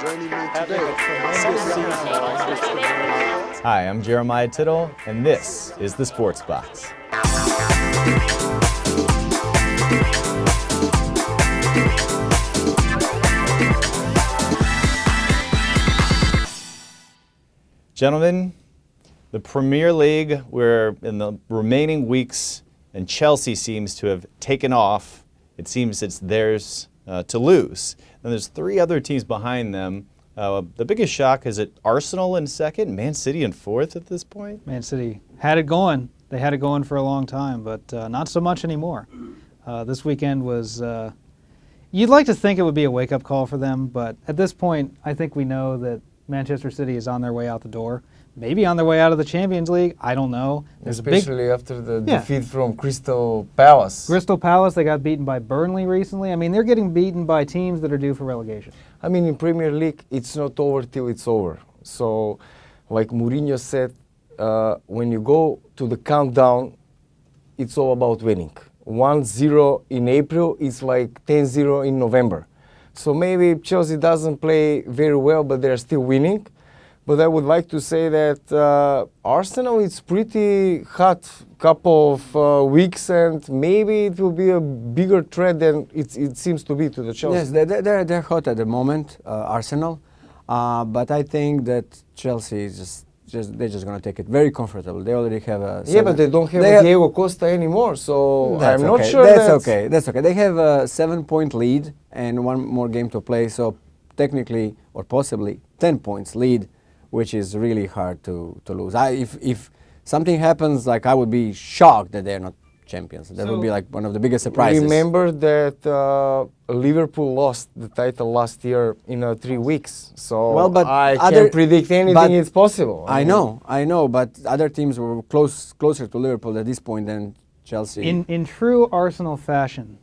Joining me today, Hi, I'm Jeremiah Tittle, and this is the Sports Box. Gentlemen, the Premier League, we're in the remaining weeks, and Chelsea seems to have taken off. It seems it's theirs to lose. And there's three other teams behind them. The biggest shock is it Arsenal in second, Man City in fourth at this point? Man City had it going. They had it going for a long time, but not so much anymore. This weekend was, you'd like to think it would be a wake-up call for them, but at this point, I think we know that Manchester City is on their way out the door. Maybe on their way out of the Champions League. I don't know. Especially after the defeat from Crystal Palace. Crystal Palace, they got beaten by Burnley recently. I mean, they're getting beaten by teams that are due for relegation. I mean, in Premier League, it's not over till it's over. So, like Mourinho said, when you go to the countdown, it's all about winning. 1-0 in April is like 10-0 in November. So maybe Chelsea doesn't play very well, but they're still winning. But I would like to say that Arsenal is pretty hot couple of weeks, and maybe it will be a bigger threat than it seems to be to the Chelsea. Yes, they're hot at the moment, Arsenal. But I think that Chelsea is they're just going to take it very comfortable. They already have a... Yeah, but they don't have Diego Costa anymore, so I'm not sure that's okay. That's okay. They have a 7-point lead and one more game to play, so technically, or possibly, 10 points lead, which is really hard to lose. If something happens, like I would be shocked that they're not champions. That would be like one of the biggest surprises. Remember that Liverpool lost the title last year in 3 weeks. So but I can't predict anything. It's possible. I know, but other teams were closer to Liverpool at this point than Chelsea. In true Arsenal fashion,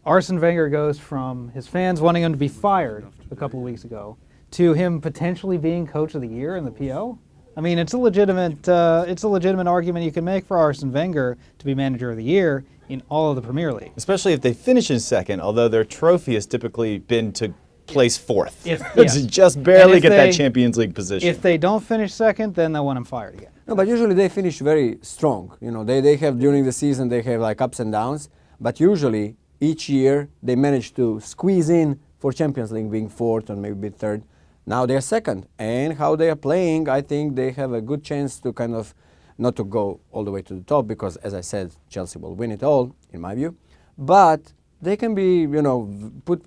Arsene Wenger goes from his fans wanting him to be fired a couple of weeks ago to him potentially being coach of the year in the PO. I mean, it's a legitimate argument you can make for Arsene Wenger to be manager of the year in all of the Premier League. Especially if they finish in second, although their trophy has typically been to place fourth. To just barely get that Champions League position. If they don't finish second, then they'll want him fired again. No, but usually they finish very strong. You know, they have during the season they have like ups and downs, but usually each year they manage to squeeze in for Champions League, being fourth or maybe third. Now they're second, and how they are playing, I think they have a good chance to kind of not to go all the way to the top, because as I said, Chelsea will win it all, in my view. But they can be, you know, put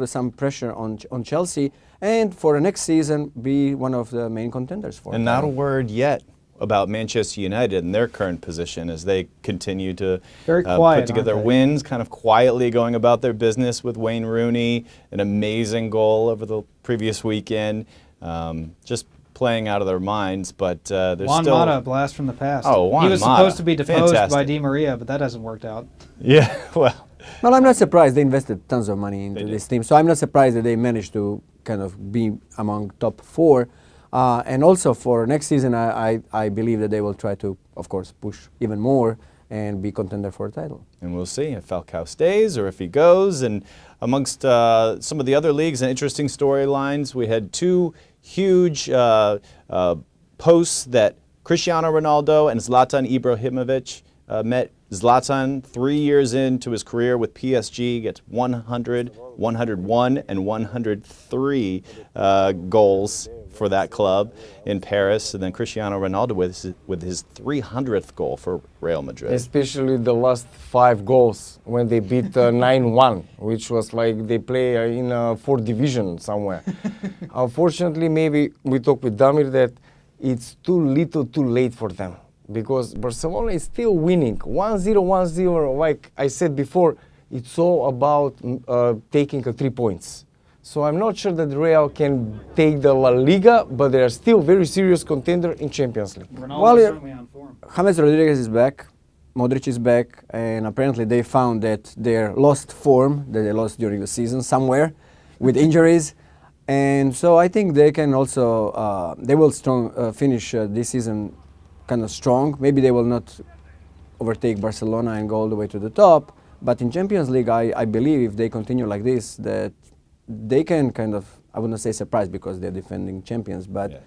some pressure on Chelsea, and for the next season be one of the main contenders for. And not a word yet about Manchester United and their current position as they continue to put together wins, kind of quietly going about their business with Wayne Rooney, an amazing goal over the previous weekend, just playing out of their minds. But there's Juan still... Mata, blast from the past. Oh, Juan He was Mata. supposed to be deposed Fantastic. by Di Maria, but that hasn't worked out. Yeah, well... Well, I'm not surprised. They invested tons of money into this team, so I'm not surprised that they managed to kind of be among top 4. And also for next season, I believe that they will try to, of course, push even more and be contender for a title. And we'll see if Falcao stays or if he goes. And amongst some of the other leagues and interesting storylines, we had two huge posts that Cristiano Ronaldo and Zlatan Ibrahimovic met. Zlatan, 3 years into his career with PSG, gets 100, 101, and 103 goals for that club in Paris. And then Cristiano Ronaldo with his 300th goal for Real Madrid. Especially the last 5 goals when they beat 9-1, which was like they play in a 4th division somewhere. Unfortunately, maybe we talked with Damir that it's too little too late for them, because Barcelona is still winning. 1-0, 1-0, like I said before, it's all about taking 3 points. So I'm not sure that Real can take the La Liga, but they are still very serious contender in Champions League. Ronaldo's certainly on form. James Rodriguez is back, Modric is back, and apparently they found that their lost form that they lost during the season somewhere with injuries. And so I think they can also, they will finish this season kind of strong. Maybe they will not overtake Barcelona and go all the way to the top, but in Champions League, I believe if they continue like this, that they can kind of I wouldn't say surprise because they're defending champions, but Yeah.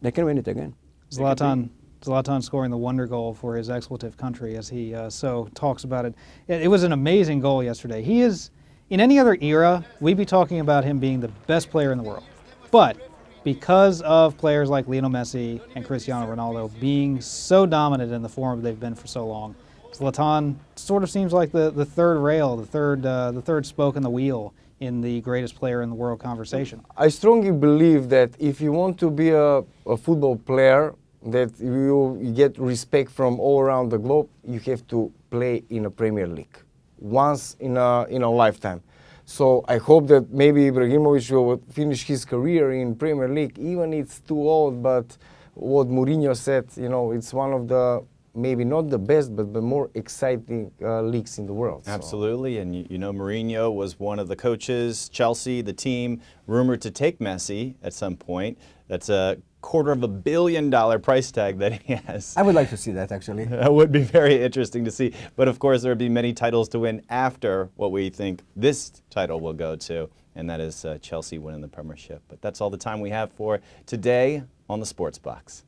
they can win it again. Zlatan scoring the wonder goal for his expletive country, as he so talks about it. It was an amazing goal yesterday. He is, in any other era, we'd be talking about him being the best player in the world. But because of players like Lionel Messi and Cristiano Ronaldo being so dominant in the form they've been for so long, Zlatan sort of seems like the third rail, the third spoke in the wheel in the greatest player in the world conversation. I strongly believe that if you want to be a football player, that you get respect from all around the globe, you have to play in a Premier League once in a lifetime. So I hope that maybe Ibrahimovic will finish his career in Premier League, even it's too old. But what Mourinho said, it's one of the maybe not the best, but the more exciting leagues in the world. Absolutely, and Mourinho was one of the coaches, Chelsea, the team, rumored to take Messi at some point. That's a $250 million price tag that he has. I would like to see that, actually. That would be very interesting to see. But of course, there would be many titles to win after what we think this title will go to, and that is Chelsea winning the Premiership. But that's all the time we have for today on the Sports Box.